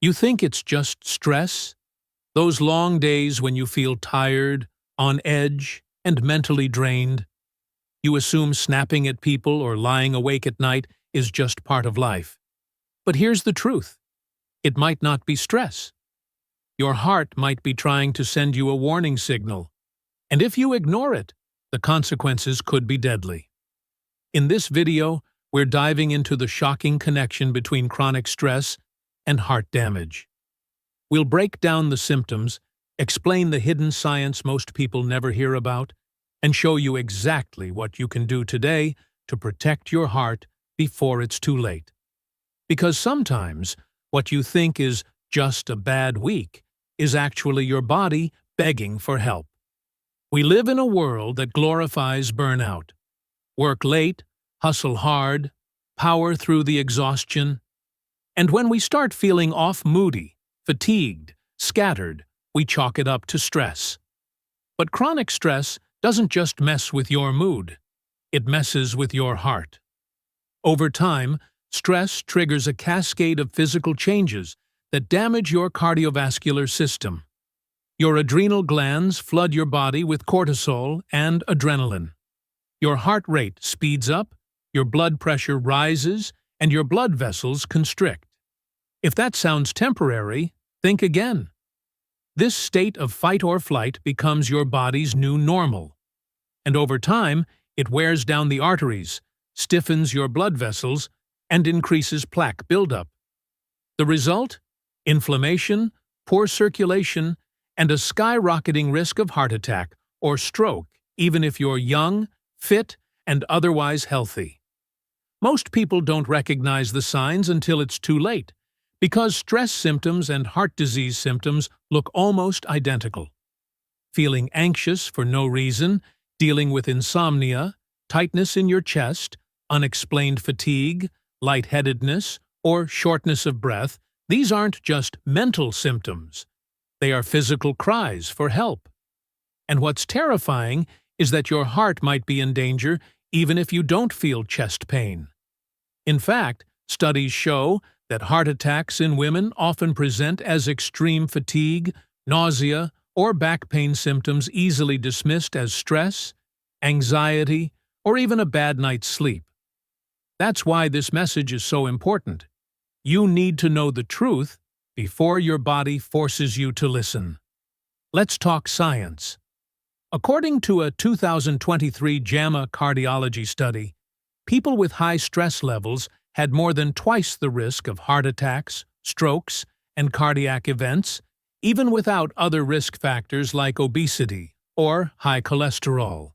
You think it's just stress? Those long days when you feel tired, on edge, and mentally drained? You assume snapping at people or lying awake at night is just part of life. But here's the truth. It might not be stress. Your heart might be trying to send you a warning signal. And if you ignore it, the consequences could be deadly. In this video, we're diving into the shocking connection between chronic stress and heart damage. We'll break down the symptoms, explain the hidden science most people never hear about, and show you exactly what you can do today to protect your heart before it's too late. Because sometimes what you think is just a bad week is actually your body begging for help. We live in a world that glorifies burnout. Work late, hustle hard, power through the exhaustion. And when we start feeling off-moody, fatigued, scattered, we chalk it up to stress. But chronic stress doesn't just mess with your mood. It messes with your heart. Over time, stress triggers a cascade of physical changes that damage your cardiovascular system. Your adrenal glands flood your body with cortisol and adrenaline. Your heart rate speeds up, your blood pressure rises, and your blood vessels constrict. If that sounds temporary, think again. This state of fight or flight becomes your body's new normal. And over time, it wears down the arteries, stiffens your blood vessels, and increases plaque buildup. The result? Inflammation, poor circulation, and a skyrocketing risk of heart attack or stroke, even if you're young, fit, and otherwise healthy. Most people don't recognize the signs until it's too late, because stress symptoms and heart disease symptoms look almost identical. Feeling anxious for no reason, dealing with insomnia, tightness in your chest, unexplained fatigue, lightheadedness, or shortness of breath, these aren't just mental symptoms. They are physical cries for help. And what's terrifying is that your heart might be in danger even if you don't feel chest pain. In fact, studies show that heart attacks in women often present as extreme fatigue, nausea, or back pain symptoms easily dismissed as stress, anxiety, or even a bad night's sleep. That's why this message is so important. You need to know the truth before your body forces you to listen. Let's talk science. According to a 2023 JAMA cardiology study, people with high stress levels had more than twice the risk of heart attacks, strokes, and cardiac events, even without other risk factors like obesity or high cholesterol.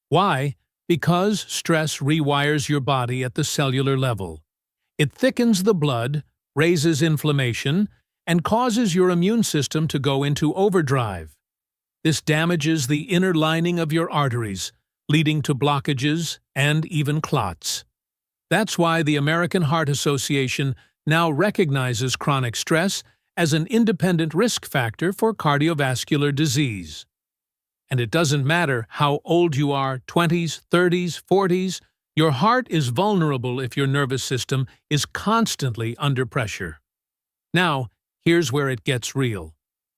Why? Because stress rewires your body at the cellular level. It thickens the blood, raises inflammation, and causes your immune system to go into overdrive. This damages the inner lining of your arteries, leading to blockages and even clots. That's why the American Heart Association now recognizes chronic stress as an independent risk factor for cardiovascular disease. And it doesn't matter how old you are, 20s, 30s, 40s, your heart is vulnerable if your nervous system is constantly under pressure. Now, here's where it gets real.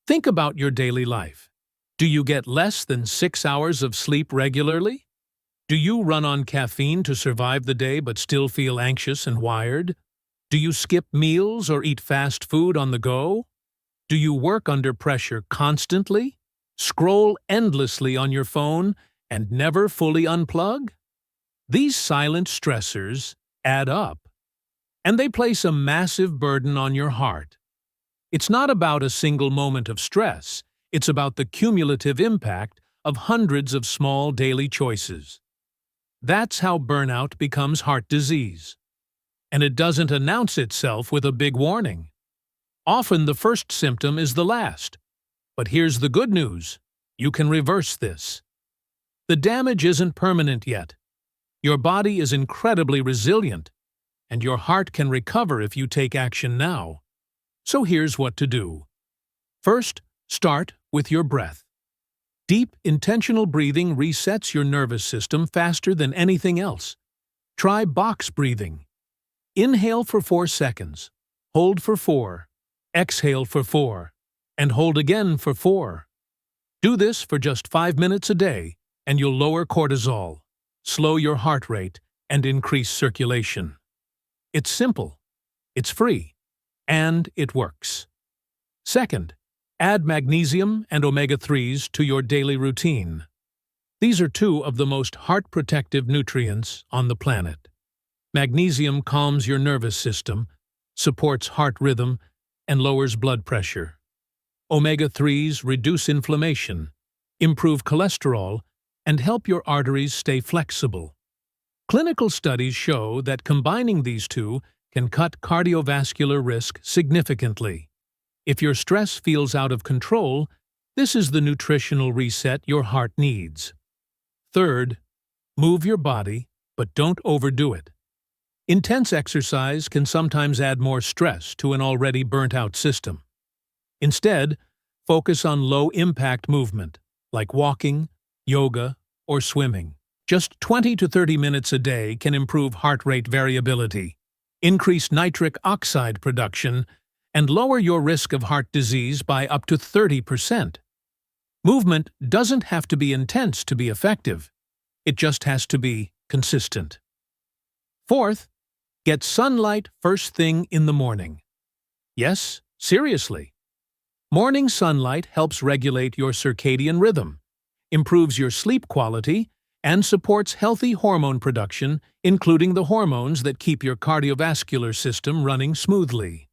Think about your daily life. Do you get less than 6 hours of sleep regularly? Do you run on caffeine to survive the day but still feel anxious and wired? Do you skip meals or eat fast food on the go? Do you work under pressure constantly? Scroll endlessly on your phone and never fully unplug? These silent stressors add up, and they place a massive burden on your heart. It's not about a single moment of stress, it's about the cumulative impact of hundreds of small daily choices. That's how burnout becomes heart disease. And it doesn't announce itself with a big warning. Often the first symptom is the last. But here's the good news. You can reverse this. The damage isn't permanent yet. Your body is incredibly resilient, and your heart can recover if you take action now. So here's what to do. First, start with your breath. Deep, intentional breathing resets your nervous system faster than anything else. Try box breathing. Inhale for 4 seconds, hold for 4, Exhale for 4, and hold again for 4. Do this for just 5 minutes a day, and you'll lower cortisol, slow your heart rate, and increase circulation. It's simple, it's free, and it works. Second, add magnesium and omega-3s to your daily routine. These are two of the most heart-protective nutrients on the planet. Magnesium calms your nervous system, supports heart rhythm, and lowers blood pressure. Omega-3s reduce inflammation, improve cholesterol, and help your arteries stay flexible. Clinical studies show that combining these two can cut cardiovascular risk significantly. If your stress feels out of control, this is the nutritional reset your heart needs. Third, move your body, but don't overdo it. Intense exercise can sometimes add more stress to an already burnt-out system. Instead, focus on low-impact movement, like walking, yoga, or swimming. Just 20 to 30 minutes a day can improve heart rate variability, increase nitric oxide production, and lower your risk of heart disease by up to 30%. Movement doesn't have to be intense to be effective. It just has to be consistent. Fourth, get sunlight first thing in the morning. Yes, seriously. Morning sunlight helps regulate your circadian rhythm, improves your sleep quality, and supports healthy hormone production, including the hormones that keep your cardiovascular system running smoothly.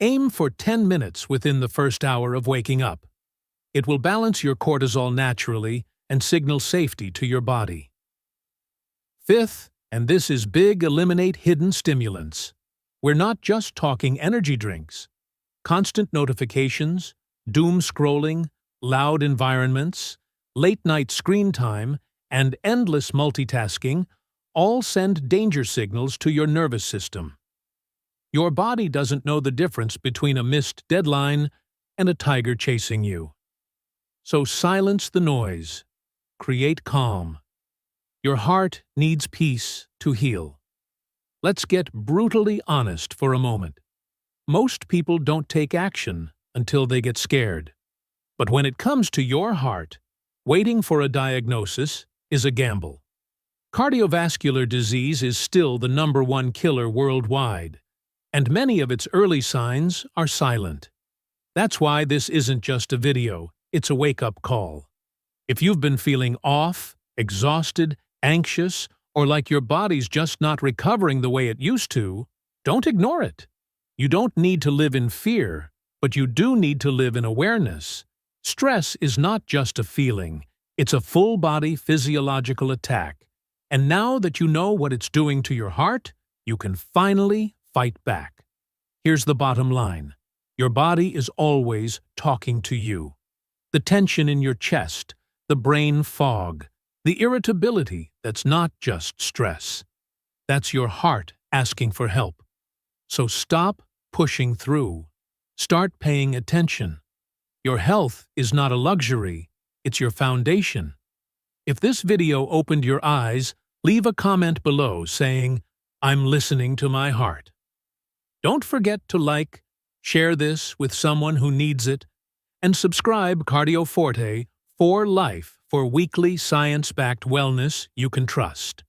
Aim for 10 minutes within the first hour of waking up. It will balance your cortisol naturally and signal safety to your body. Fifth, and this is big, eliminate hidden stimulants. We're not just talking energy drinks. Constant notifications, doom scrolling, loud environments, late-night screen time, and endless multitasking all send danger signals to your nervous system. Your body doesn't know the difference between a missed deadline and a tiger chasing you. So silence the noise. Create calm. Your heart needs peace to heal. Let's get brutally honest for a moment. Most people don't take action until they get scared. But when it comes to your heart, waiting for a diagnosis is a gamble. Cardiovascular disease is still the #1 killer worldwide, and many of its early signs are silent. That's why this isn't just a video, it's a wake-up call. If you've been feeling off, exhausted, anxious, or like your body's just not recovering the way it used to, don't ignore it. You don't need to live in fear, but you do need to live in awareness. Stress is not just a feeling, it's a full-body physiological attack. And now that you know what it's doing to your heart, you can finally fight back. Here's the bottom line. Your body is always talking to you. The tension in your chest, the brain fog, the irritability that's not just stress. That's your heart asking for help. So stop pushing through. Start paying attention. Your health is not a luxury, it's your foundation. If this video opened your eyes, leave a comment below saying, "I'm listening to my heart." Don't forget to like, share this with someone who needs it, and subscribe Cardio Forte for life for weekly science-backed wellness you can trust.